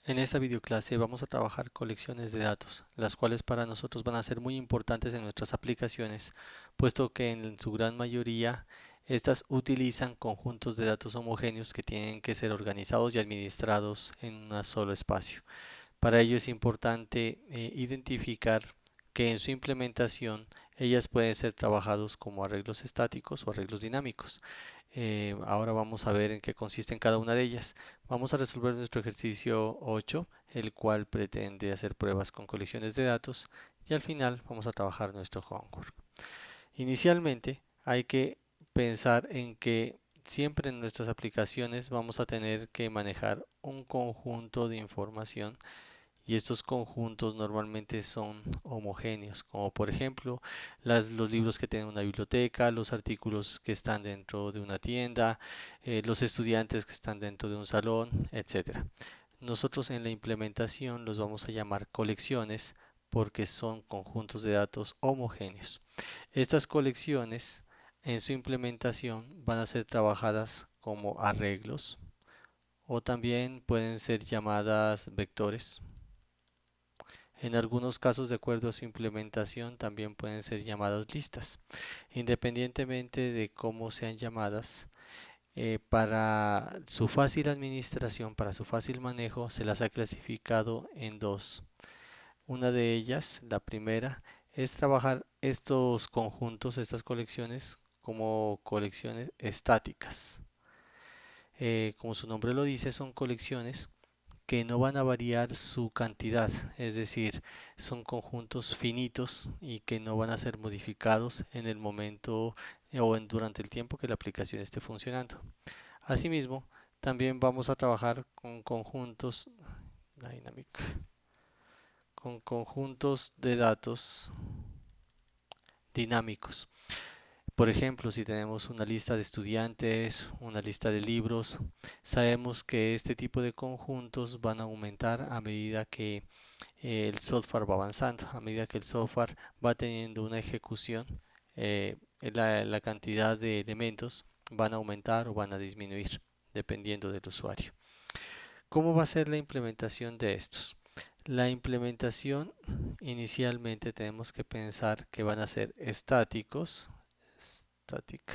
En esta videoclase vamos a trabajar colecciones de datos, las cuales para nosotros van a ser muy importantes en nuestras aplicaciones, puesto que en su gran mayoría estas utilizan conjuntos de datos homogéneos que tienen que ser organizados y administrados en un solo espacio. Para ello es importante identificar que en su implementación ellas pueden ser trabajados como arreglos estáticos o arreglos dinámicos. Ahora vamos a ver en qué consisten cada una de ellas. Vamos a resolver nuestro ejercicio 8, el cual pretende hacer pruebas con colecciones de datos, y al final vamos a trabajar nuestro homework. Inicialmente hay que pensar en que siempre en nuestras aplicaciones vamos a tener que manejar un conjunto de información, y estos conjuntos normalmente son homogéneos, como por ejemplo los libros que tienen una biblioteca, los artículos que están dentro de una tienda, los estudiantes que están dentro de un salón, etcétera. Nosotros en la implementación los vamos a llamar colecciones porque son conjuntos de datos homogéneos. Estas colecciones en su implementación van a ser trabajadas como arreglos o también pueden ser llamadas vectores. En algunos casos, de acuerdo a su implementación, también pueden ser llamadas listas. Independientemente de cómo sean llamadas, para su fácil administración, para su fácil manejo, se las ha clasificado en dos. Una de ellas, la primera, es trabajar estos conjuntos, estas colecciones, como colecciones estáticas. Como su nombre lo dice, son colecciones que no van a variar su cantidad, es decir, son conjuntos finitos y que no van a ser modificados en el momento durante el tiempo que la aplicación esté funcionando. Asimismo, también vamos a trabajar con dynamic, con conjuntos de datos dinámicos. Por ejemplo, si tenemos una lista de estudiantes, una lista de libros, sabemos que este tipo de conjuntos van a aumentar a medida que el software va avanzando, a medida que el software va teniendo una ejecución, la cantidad de elementos van a aumentar o van a disminuir dependiendo del usuario. ¿Cómo va a ser la implementación de estos? La implementación inicialmente tenemos que pensar que van a ser estáticos, static,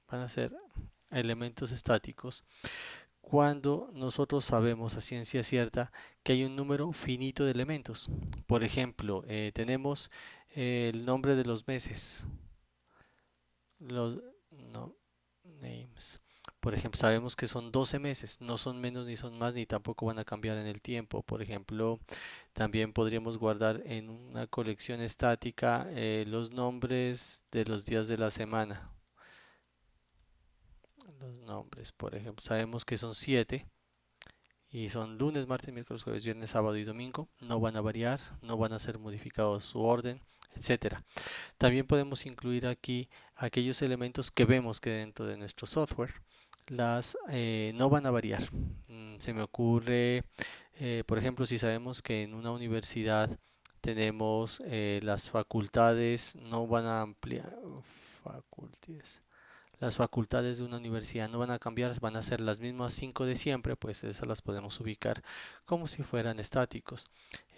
van a ser elementos estáticos cuando nosotros sabemos a ciencia cierta que hay un número finito de elementos. Por ejemplo, tenemos el nombre de los meses, los no, names. Por ejemplo, sabemos que son 12 meses, no son menos ni son más, ni tampoco van a cambiar en el tiempo. Por ejemplo, también podríamos guardar en una colección estática los nombres de los días de la semana. Los nombres, por ejemplo, sabemos que son 7 y son lunes, martes, miércoles, jueves, viernes, sábado y domingo. No van a variar, no van a ser modificados su orden, etcétera. También podemos incluir aquí aquellos elementos que vemos que dentro de nuestro software no van a variar. Se me ocurre, por ejemplo, si sabemos que en una universidad tenemos las facultades, no van a ampliar faculties. Las facultades de una universidad no van a cambiar, van a ser las mismas 5 de siempre, pues esas las podemos ubicar como si fueran estáticos.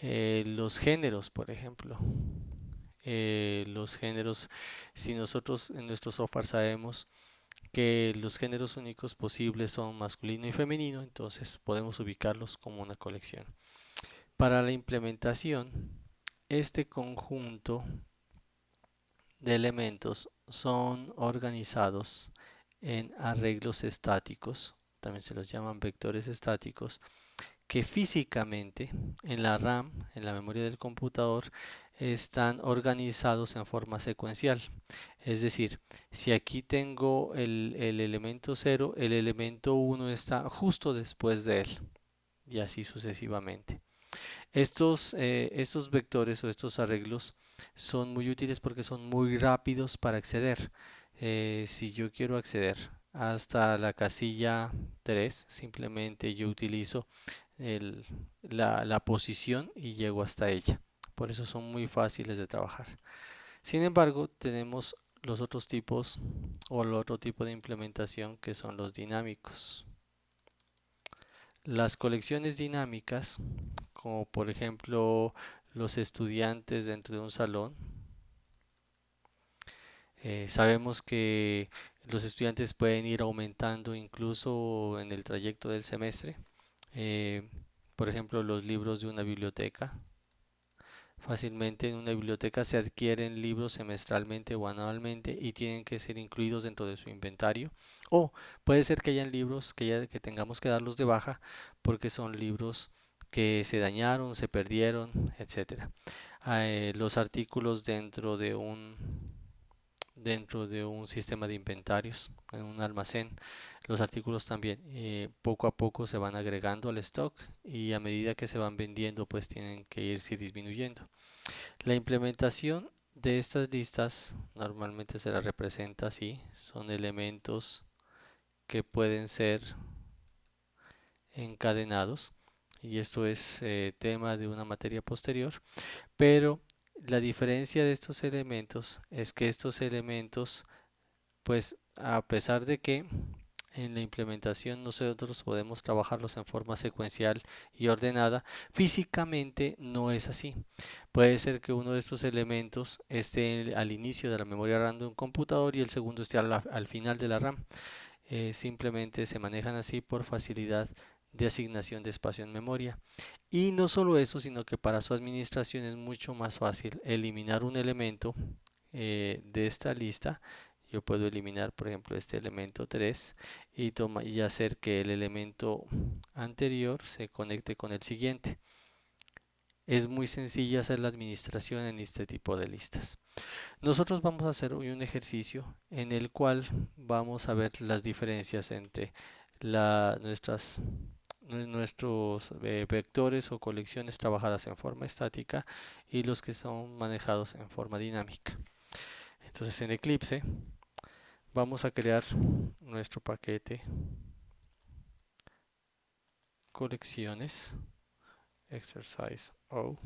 Los géneros, por ejemplo. Los géneros, si nosotros en nuestro software sabemos que los géneros únicos posibles son masculino y femenino, entonces podemos ubicarlos como una colección. Para la implementación, este conjunto de elementos son organizados en arreglos estáticos, también se los llaman vectores estáticos, que físicamente en la RAM, en la memoria del computador, están organizados en forma secuencial. Es decir, si aquí tengo el elemento 0, el elemento 1 está justo después de él, y así sucesivamente. Estos vectores o estos arreglos son muy útiles porque son muy rápidos para acceder. Si yo quiero acceder hasta la casilla 3, simplemente yo utilizo la posición y llego hasta ella. Por eso son muy fáciles de trabajar. Sin embargo, tenemos los otros tipos o el otro tipo de implementación que son los dinámicos. Las colecciones dinámicas, como por ejemplo los estudiantes dentro de un salón, sabemos que los estudiantes pueden ir aumentando incluso en el trayecto del semestre. Eh, por ejemplo, los libros de una biblioteca. Fácilmente en una biblioteca se adquieren libros semestralmente o anualmente y tienen que ser incluidos dentro de su inventario. O puede ser que hayan libros que tengamos que darlos de baja porque son libros que se dañaron, se perdieron, etcétera. Los artículos dentro de un sistema de inventarios, en un almacén. Los artículos también poco a poco se van agregando al stock y a medida que se van vendiendo pues tienen que irse disminuyendo. La implementación de estas listas normalmente se las representa así, son elementos que pueden ser encadenados y esto es tema de una materia posterior, pero la diferencia de estos elementos es que estos elementos pues a pesar de que en la implementación nosotros podemos trabajarlos en forma secuencial y ordenada, físicamente no es así. Puede ser que uno de estos elementos esté al inicio de la memoria RAM de un computador y el segundo esté al final de la RAM. Simplemente se manejan así por facilidad de asignación de espacio en memoria. Y no solo eso, sino que para su administración es mucho más fácil eliminar un elemento de esta lista. Yo puedo eliminar, por ejemplo, este elemento 3 y hacer que el elemento anterior se conecte con el siguiente. Es muy sencilla hacer la administración en este tipo de listas. Nosotros vamos a hacer hoy un ejercicio en el cual vamos a ver las diferencias entre nuestros vectores o colecciones trabajadas en forma estática y los que son manejados en forma dinámica. Entonces en Eclipse vamos a crear nuestro paquete colecciones exercise O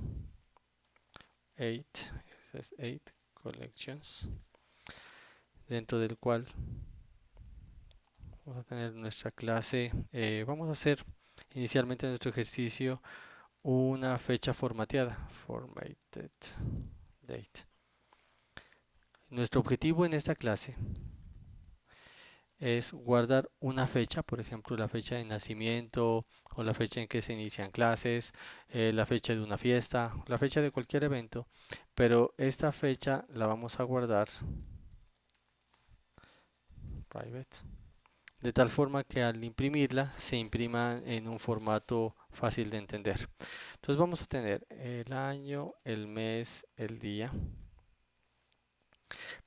8 exercise 8 collections, dentro del cual vamos a tener nuestra clase. Vamos a hacer inicialmente nuestro ejercicio una fecha formateada, formatted date. Nuestro objetivo en esta clase es guardar una fecha, por ejemplo la fecha de nacimiento o la fecha en que se inician clases, la fecha de una fiesta, la fecha de cualquier evento, pero esta fecha la vamos a guardar private, de tal forma que al imprimirla se imprima en un formato fácil de entender. Entonces vamos a tener el año, el mes, el día,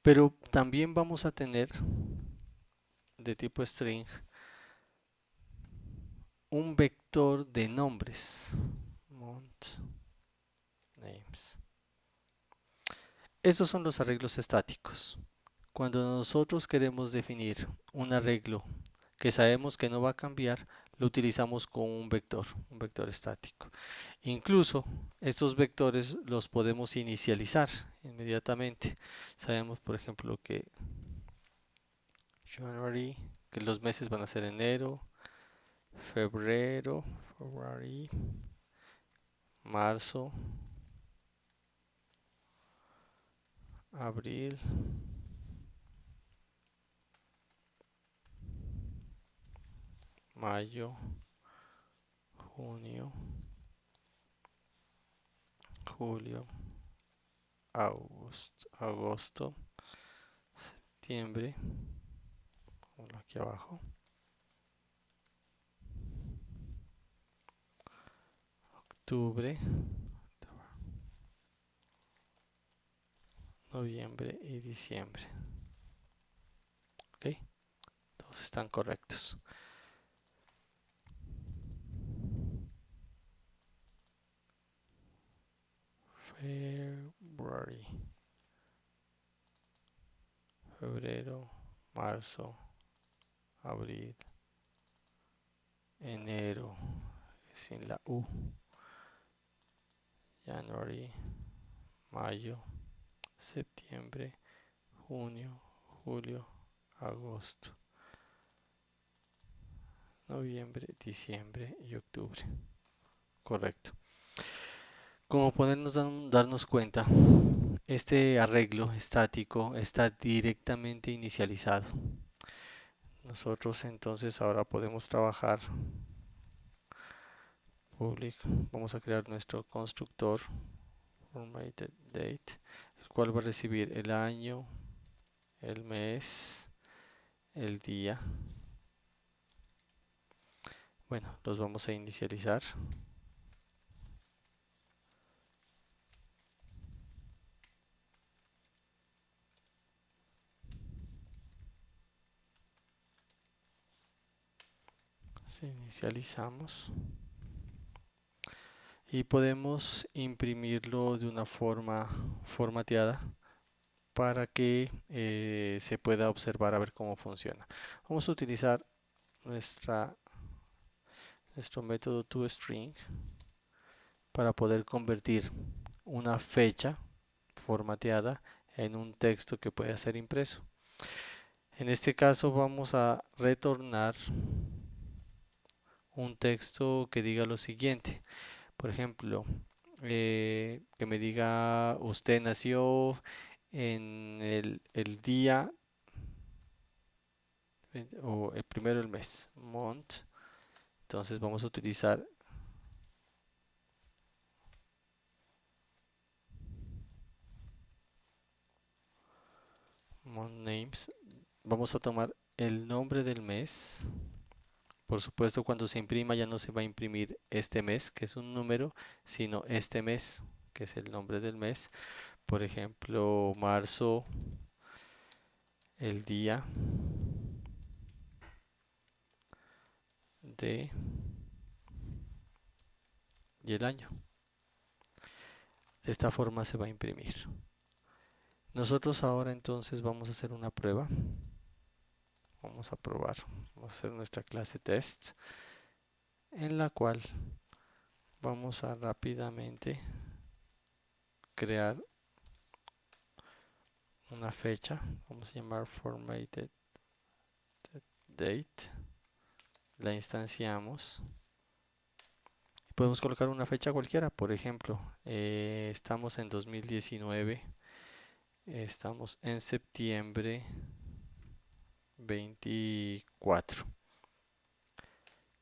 pero también vamos a tener de tipo string un vector de nombres. Mount names. Estos son los arreglos estáticos. Cuando nosotros queremos definir un arreglo que sabemos que no va a cambiar, lo utilizamos con un vector estático. Incluso estos vectores los podemos inicializar inmediatamente. Sabemos, por ejemplo, que January, que los meses van a ser enero, febrero, February, marzo, abril, mayo, junio, julio, agosto, septiembre, aquí abajo, octubre, noviembre y diciembre. Ok, todos están correctos. February, febrero, marzo, abril, enero, sin la U, January, mayo, septiembre, junio, julio, agosto, noviembre, diciembre y octubre. Correcto. Como podernos darnos cuenta, este arreglo estático está directamente inicializado. Nosotros entonces ahora podemos trabajar public. Vamos a crear nuestro constructor formatted date, el cual va a recibir el año, el mes, el día. Bueno, los vamos a inicializar. Inicializamos y podemos imprimirlo de una forma formateada para que se pueda observar a ver cómo funciona. Vamos a utilizar nuestro método toString para poder convertir una fecha formateada en un texto que pueda ser impreso. En este caso vamos a retornar un texto que diga lo siguiente. Por ejemplo, que me diga usted nació en el día o el primero del mes, month. Entonces vamos a utilizar month names. Vamos a tomar el nombre del mes. Por supuesto, cuando se imprima ya no se va a imprimir este mes, que es un número, sino este mes, que es el nombre del mes. Por ejemplo, marzo, el día de y el año. De esta forma se va a imprimir. Nosotros ahora entonces vamos a hacer una prueba. Vamos a probar. Vamos a hacer nuestra clase test, en la cual vamos a rápidamente crear una fecha. Vamos a llamar formatted date. La instanciamos. Podemos colocar una fecha cualquiera. Por ejemplo, estamos en 2019. Estamos en septiembre 24.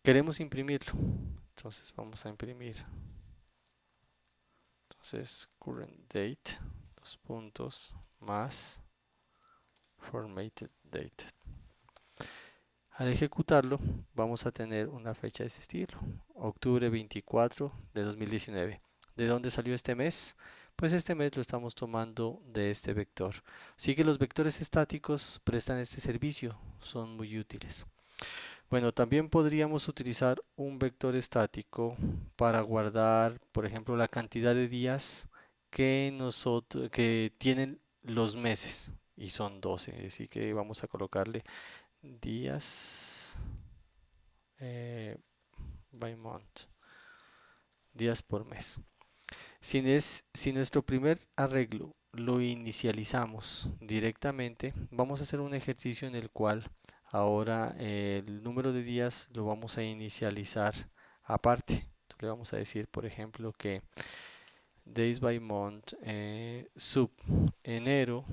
Queremos imprimirlo. Entonces vamos a imprimir. Entonces current date, dos puntos, más formatted date. Al ejecutarlo vamos a tener una fecha de ese estilo, octubre 24 de 2019. ¿De dónde salió este mes? Pues este mes lo estamos tomando de este vector. Así que los vectores estáticos prestan este servicio, son muy útiles. Bueno, también podríamos utilizar un vector estático para guardar, por ejemplo, la cantidad de días que tienen los meses, y son 12, así que vamos a colocarle días by month, días por mes. Si nuestro primer arreglo lo inicializamos directamente, vamos a hacer un ejercicio en el cual ahora el número de días lo vamos a inicializar aparte. Entonces, le vamos a decir, por ejemplo, que days by month sub enero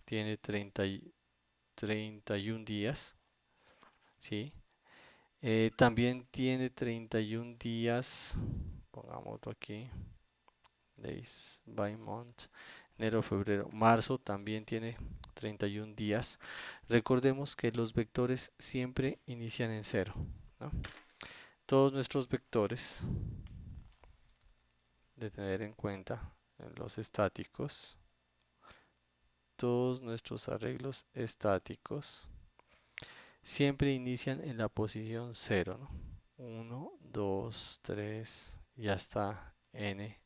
tiene 31 días, ¿sí? También tiene 31 días, pongámoslo aquí, days by month, enero, febrero, marzo también tiene 31 días. Recordemos que los vectores siempre inician en cero, ¿no? Todos nuestros vectores de tener en cuenta en los estáticos, todos nuestros arreglos estáticos siempre inician en la posición 0, ¿no? 1, 2, 3 y hasta n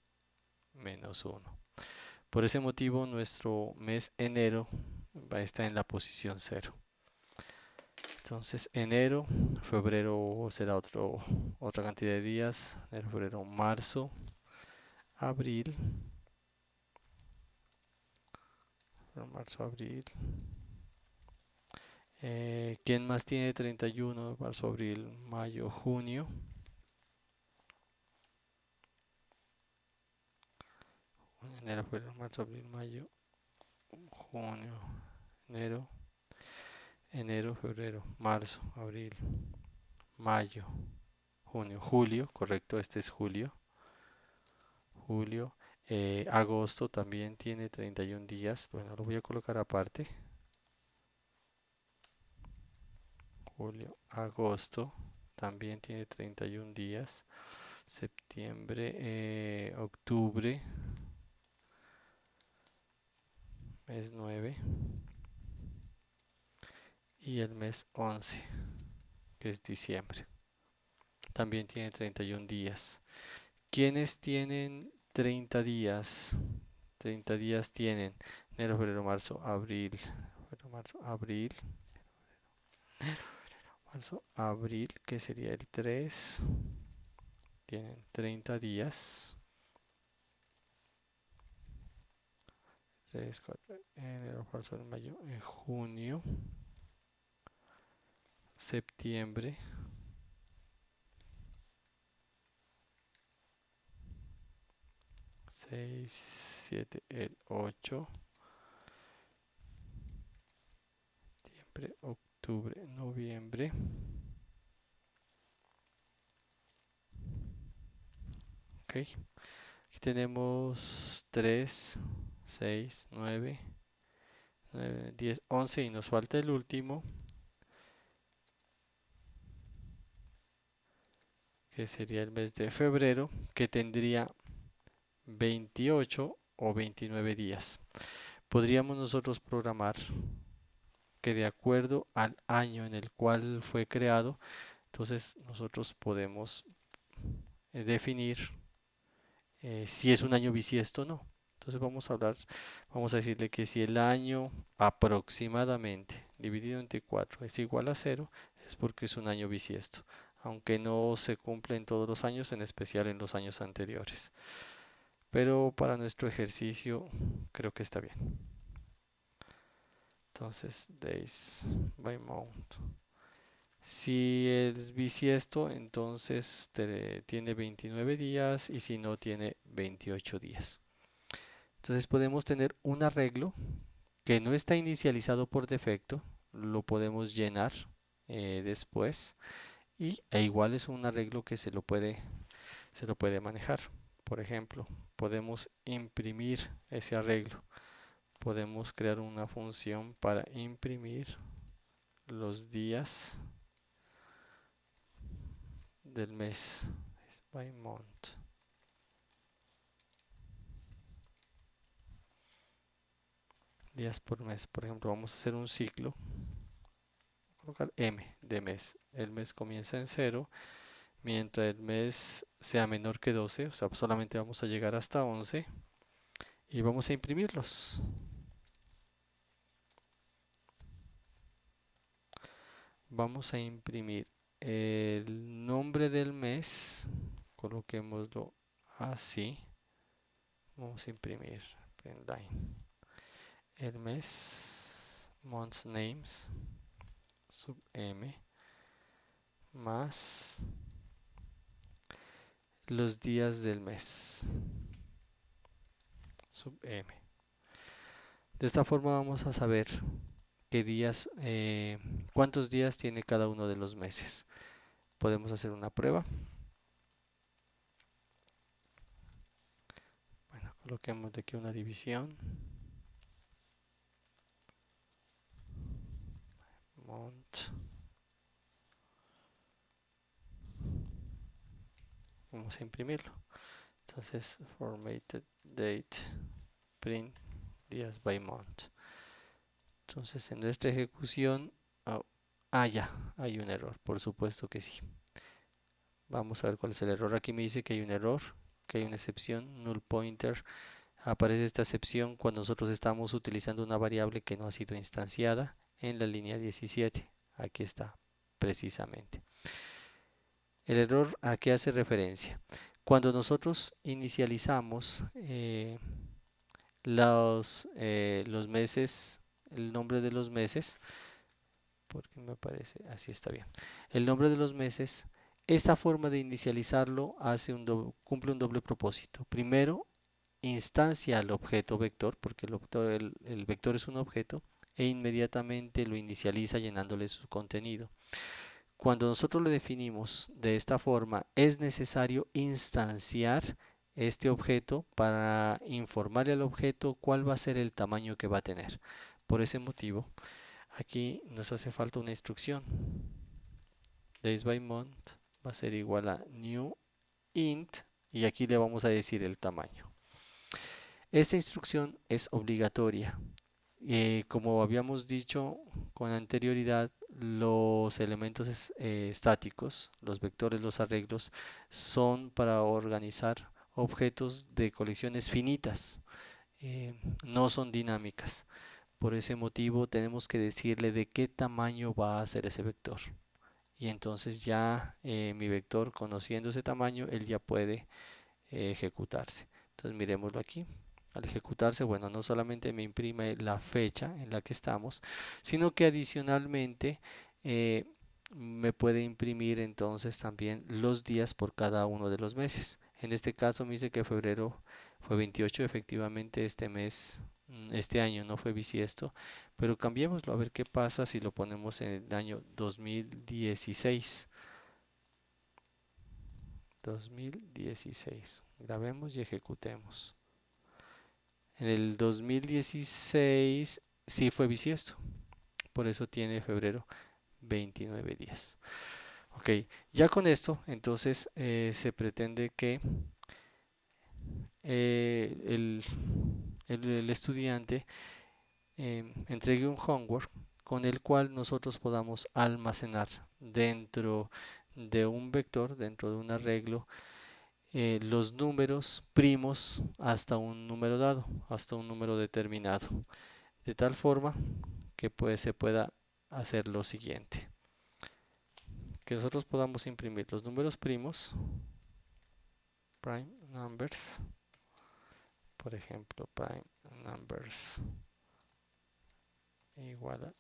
menos 1. Por ese motivo nuestro mes enero va a estar en la posición 0. Entonces enero, febrero será otra cantidad de días, enero, febrero, marzo, abril, marzo, abril. ¿Quién más tiene 31? Marzo, abril, mayo, junio. Enero, febrero, marzo, abril, mayo, junio, enero, febrero, marzo, abril, mayo, junio, julio, correcto, este es julio, julio, agosto también tiene 31 días, bueno, lo voy a colocar aparte, julio, agosto también tiene 31 días, septiembre, octubre, mes 9 y el mes 11, que es diciembre, también tiene 31 días. ¿Quiénes tienen 30 días? 30 días tienen enero, febrero, marzo, abril, que sería el 3. Tienen 30 días. 3, 4, enero, marzo, mayo, junio, septiembre, 6, 7, el 8, septiembre, octubre, noviembre. Ok, aquí tenemos 3, 6, 9, 10, 11 y nos falta el último, que sería el mes de febrero, que tendría 28 o 29 días. Podríamos nosotros programar que de acuerdo al año en el cual fue creado, entonces nosotros podemos definir si es un año bisiesto o no. Entonces vamos a decirle que si el año aproximadamente dividido entre 4 es igual a 0, es porque es un año bisiesto, aunque no se cumple en todos los años, en especial en los años anteriores. Pero para nuestro ejercicio creo que está bien. Entonces, days by month. Si es bisiesto, entonces tiene 29 días y si no, tiene 28 días. Entonces podemos tener un arreglo que no está inicializado por defecto, lo podemos llenar después e igual es un arreglo que se lo puede manejar. Por ejemplo, podemos imprimir ese arreglo. Podemos crear una función para imprimir los días del mes by month. Días por mes. Por ejemplo, vamos a hacer un ciclo. Colocar M de mes. El mes comienza en 0. Mientras el mes sea menor que 12, o sea, solamente vamos a llegar hasta 11. Y vamos a imprimirlos. Vamos a imprimir el nombre del mes. Coloquémoslo así. Vamos a imprimir print line. El mes, months names, sub M, más los días del mes, sub M. De esta forma vamos a saber qué días, cuántos días tiene cada uno de los meses. Podemos hacer una prueba. Bueno, coloquemos de aquí una división. Month. Vamos a imprimirlo. Entonces, formatted date, print días by month. Entonces, en nuestra ejecución, ya, hay un error, por supuesto que sí. Vamos a ver cuál es el error. Aquí me dice que hay un error, que hay una excepción, null pointer. Aparece esta excepción cuando nosotros estamos utilizando una variable que no ha sido instanciada en la línea 17. Aquí está, precisamente. El error, ¿a qué hace referencia? Cuando nosotros inicializamos los meses, el nombre de los meses, porque me parece, así está bien. El nombre de los meses, esta forma de inicializarlo cumple un doble propósito. Primero, instancia al objeto vector, porque el vector es un objeto, e inmediatamente lo inicializa llenándole su contenido. Cuando nosotros lo definimos de esta forma, es necesario instanciar este objeto para informarle al objeto cuál va a ser el tamaño que va a tener. Por ese motivo, aquí nos hace falta una instrucción. Days by month va a ser igual a new int y aquí le vamos a decir el tamaño. Esta instrucción es obligatoria. Como habíamos dicho con anterioridad, los elementos estáticos, los vectores, los arreglos, son para organizar objetos de colecciones finitas, no son dinámicas. Por ese motivo tenemos que decirle de qué tamaño va a ser ese vector. Y entonces ya mi vector, conociendo ese tamaño, él ya puede ejecutarse. Entonces miremoslo aquí. Al ejecutarse, bueno, no solamente me imprime la fecha en la que estamos, sino que adicionalmente eh, me puede imprimir entonces también los días por cada uno de los meses. En este caso me dice que febrero fue 28, efectivamente este mes, este año no fue bisiesto, pero cambiémoslo a ver qué pasa si lo ponemos en el año 2016. 2016. Grabemos y ejecutemos. En el 2016 sí fue bisiesto, por eso tiene febrero 29 días. Ok, ya con esto, entonces se pretende que el estudiante entregue un homework con el cual nosotros podamos almacenar dentro de un vector, dentro de un arreglo, los números primos hasta un número dado, hasta un número determinado, de tal forma que se pueda hacer lo siguiente, que nosotros podamos imprimir los números primos, prime numbers, por ejemplo, prime numbers igual a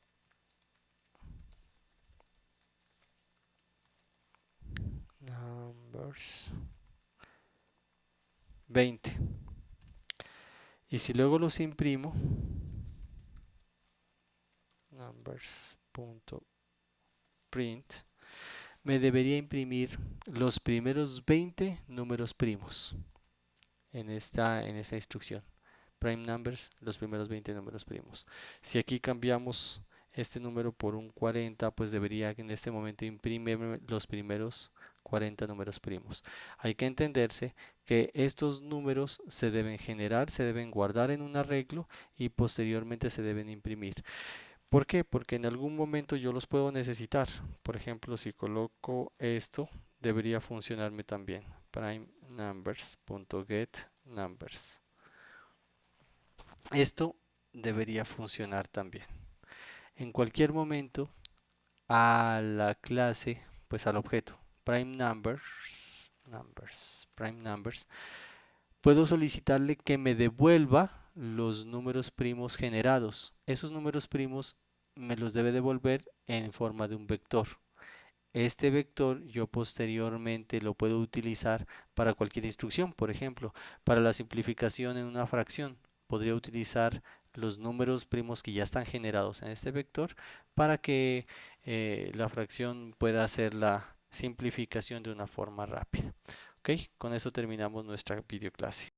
numbers 20. Y si luego los imprimo, numbers.print, me debería imprimir los primeros 20 números primos en esta instrucción. Prime numbers, los primeros 20 números primos. Si aquí cambiamos este número por un 40, pues debería en este momento imprimirme los primeros 40 números primos. Hay que entenderse que estos números se deben generar, se deben guardar en un arreglo y posteriormente se deben imprimir. ¿Por qué? Porque en algún momento yo los puedo necesitar. Por ejemplo, si coloco esto, debería funcionarme también. Prime numbers.get numbers. Esto debería funcionar también. En cualquier momento a la clase, pues al objeto prime numbers, puedo solicitarle que me devuelva los números primos generados. Esos números primos me los debe devolver en forma de un vector. Este vector yo posteriormente lo puedo utilizar para cualquier instrucción, por ejemplo, para la simplificación en una fracción. Podría utilizar los números primos que ya están generados en este vector para que la fracción pueda hacer la simplificación de una forma rápida. Ok, con eso terminamos nuestra videoclase.